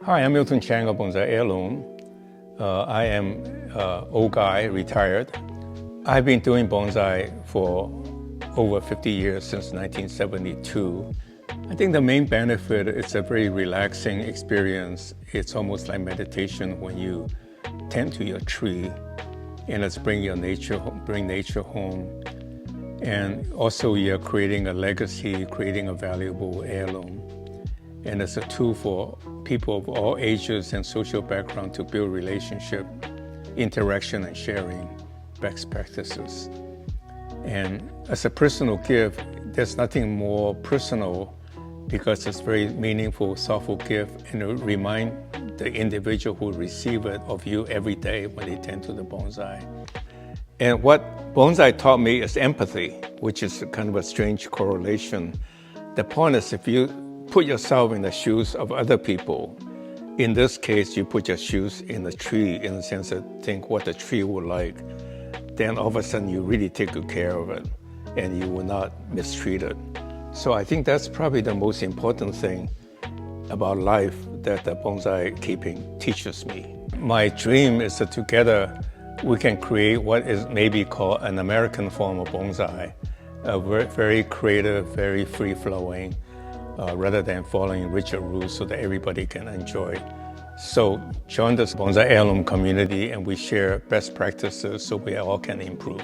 Hi, I'm Milton Chang of Bonsai Heirloom. I am old guy, retired. I've been doing bonsai for over 50 years, since 1972. I think the main benefit is a very relaxing experience. It's almost like meditation when you tend to your tree, and it's bring nature home. And also you're creating a legacy, creating a valuable heirloom. And it's a tool for people of all ages and social background to build relationship, interaction, and sharing best practices. And as a personal gift, there's nothing more personal because it's very meaningful, thoughtful gift, and it remind the individual who receive it of you every day when they tend to the bonsai. And what bonsai taught me is empathy, which is kind of a strange correlation. The point is, if you put yourself in the shoes of other people, in this case, you put your shoes in the tree, in the sense of think what the tree would like, then all of a sudden you really take good care of it and you will not mistreat it. So I think that's probably the most important thing about life that the bonsai keeping teaches me. My dream is that together we can create what is maybe called an American form of bonsai, a very creative, very free-flowing, rather than following rigid rules so that everybody can enjoy. So join this Bonsai Heirloom community and we share best practices so we all can improve.